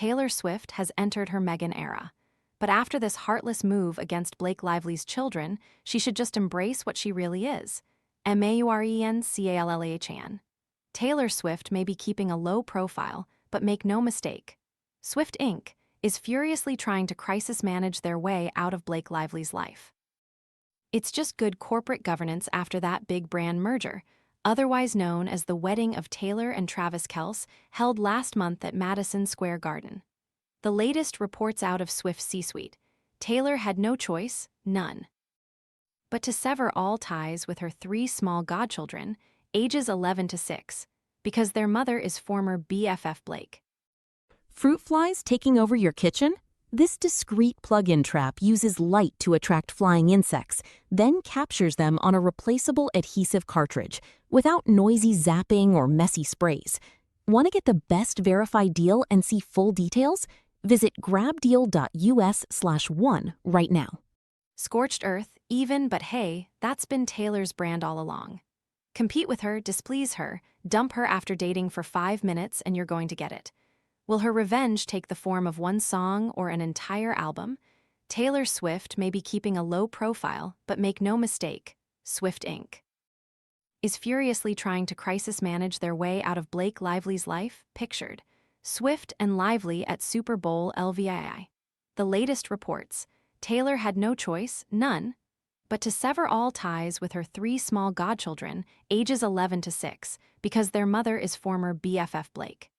Taylor Swift has entered her Meghan era. But after this heartless move against Blake Lively's children, she should just embrace what she really is. MAUREEN CALLAHAN. Taylor Swift may be keeping a low profile, but make no mistake. Swift Inc. is furiously trying to crisis manage their way out of Blake Lively's life. It's just good corporate governance after that big brand merger, otherwise known as the wedding of Taylor and Travis Kelce, held last month at Madison Square Garden. The latest reports out of Swift's C-suite. Taylor had no choice, none, but to sever all ties with her 3 small godchildren, ages 11 to 6, because their mother is former BFF Blake. Fruit flies taking over your kitchen? This discreet plug-in trap uses light to attract flying insects, then captures them on a replaceable adhesive cartridge, without noisy zapping or messy sprays. Want to get the best verified deal and see full details? Visit grabdeal.us/one right now. Scorched earth, even, but hey, that's been Taylor's brand all along. Compete with her, displease her, dump her after dating for 5 minutes and you're going to get it. Will her revenge take the form of one song or an entire album? Taylor Swift may be keeping a low profile, but make no mistake, Swift Inc. is furiously trying to crisis manage their way out of Blake Lively's life, pictured. Swift and Lively at Super Bowl LVII. The latest reports. Taylor had no choice, none, but to sever all ties with her 3 small godchildren, ages 11 to 6, because their mother is former BFF Blake.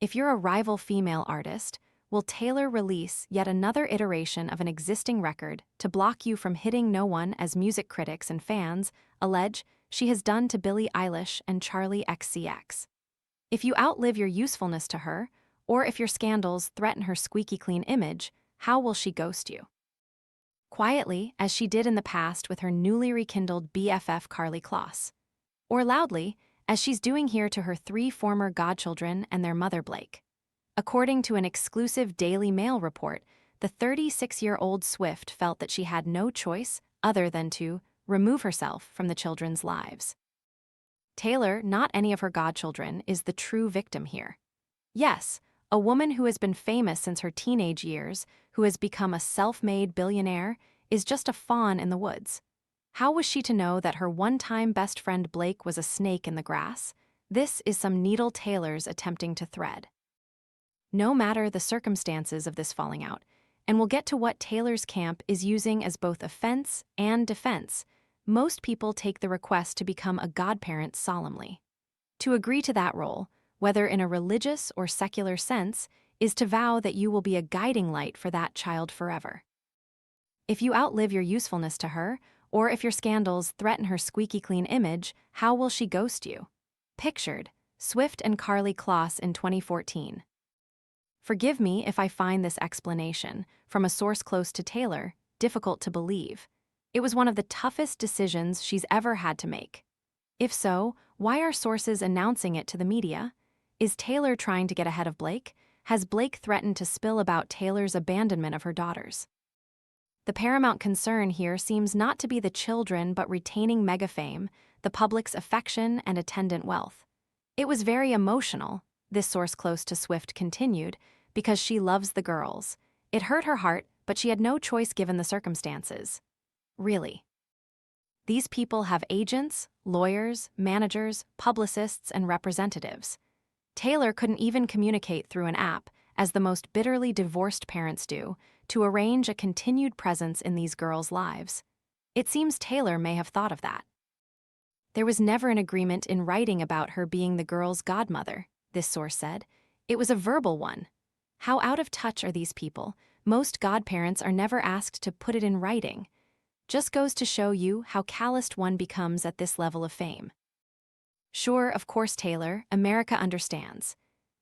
If you're a rival female artist, will Taylor release yet another iteration of an existing record to block you from hitting no one, as music critics and fans allege she has done to Billie Eilish and Charli XCX? If you outlive your usefulness to her, or if your scandals threaten her squeaky clean image, how will she ghost you? Quietly, as she did in the past with her newly rekindled BFF Karlie Kloss. Or loudly, as she's doing here to her 3 former godchildren and their mother Blake. According to an exclusive Daily Mail report, the 36-year-old Swift felt that she had no choice other than to remove herself from the children's lives. Taylor, not any of her godchildren, is the true victim here. Yes, a woman who has been famous since her teenage years, who has become a self-made billionaire, is just a fawn in the woods. How was she to know that her one-time best friend Blake was a snake in the grass? This is some needle Taylor's attempting to thread. No matter the circumstances of this falling out, and we'll get to what Taylor's camp is using as both offense and defense, most people take the request to become a godparent solemnly. To agree to that role, whether in a religious or secular sense, is to vow that you will be a guiding light for that child forever. If you outlive your usefulness to her, or if your scandals threaten her squeaky clean image, how will she ghost you? Pictured, Swift and Karlie Kloss in 2014. Forgive me if I find this explanation, from a source close to Taylor, difficult to believe. It was one of the toughest decisions she's ever had to make. If so, why are sources announcing it to the media? Is Taylor trying to get ahead of Blake? Has Blake threatened to spill about Taylor's abandonment of her daughters? The paramount concern here seems not to be the children but retaining mega fame, the public's affection and attendant wealth. It was very emotional, this source close to Swift continued, because she loves the girls. It hurt her heart, but she had no choice given the circumstances. Really. These people have agents, lawyers, managers, publicists, and representatives. Taylor couldn't even communicate through an app, as the most bitterly divorced parents do, to arrange a continued presence in these girls' lives. It seems Taylor may have thought of that. There was never an agreement in writing about her being the girl's godmother, this source said. It was a verbal one. How out of touch are these people? Most godparents are never asked to put it in writing. Just goes to show you how calloused one becomes at this level of fame. Sure, of course, Taylor, America understands.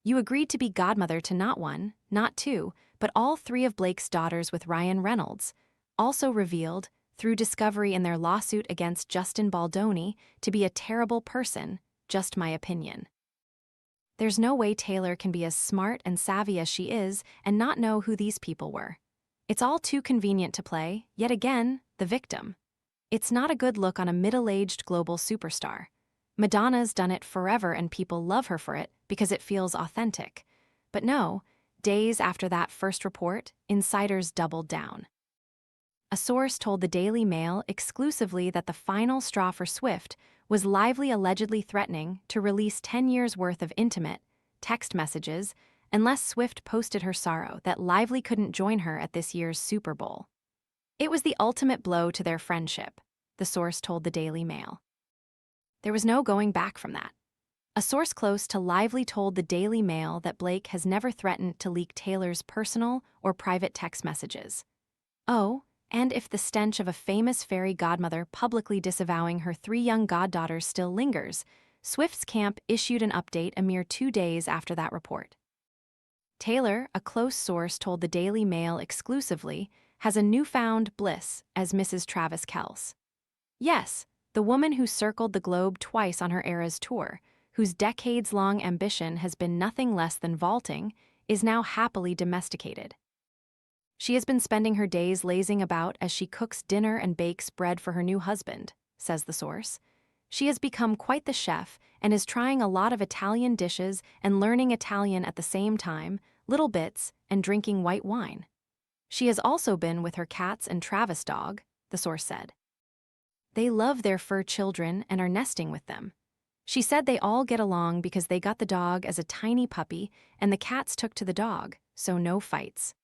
You agreed to be godmother to not 1, not 2, but all 3 of Blake's daughters with Ryan Reynolds, also revealed, through discovery in their lawsuit against Justin Baldoni, to be a terrible person, just my opinion. There's no way Taylor can be as smart and savvy as she is and not know who these people were. It's all too convenient to play, yet again, the victim. It's not a good look on a middle-aged global superstar. Madonna's done it forever and people love her for it because it feels authentic. But no, Days after that first report, insiders doubled down. A source told the Daily Mail exclusively that the final straw for Swift was Lively allegedly threatening to release 10 years' worth of intimate text messages unless Swift posted her sorrow that Lively couldn't join her at this year's Super Bowl. It was the ultimate blow to their friendship, the source told the Daily Mail. There was no going back from that. A source close to Lively told the Daily Mail that Blake has never threatened to leak Taylor's personal or private text messages. Oh, and if the stench of a famous fairy godmother publicly disavowing her 3 young goddaughters still lingers, Swift's camp issued an update a mere 2 days after that report. Taylor, a close source told the Daily Mail exclusively, has a newfound bliss as Mrs. Travis Kelce. Yes, the woman who circled the globe twice on her Eras tour, whose decades-long ambition has been nothing less than vaulting, is now happily domesticated. She has been spending her days lazing about as she cooks dinner and bakes bread for her new husband, says the source. She has become quite the chef and is trying a lot of Italian dishes and learning Italian at the same time, little bits, and drinking white wine. She has also been with her cats and Travis dog, the source said. They love their fur children and are nesting with them. She said they all get along because they got the dog as a tiny puppy and the cats took to the dog, so no fights.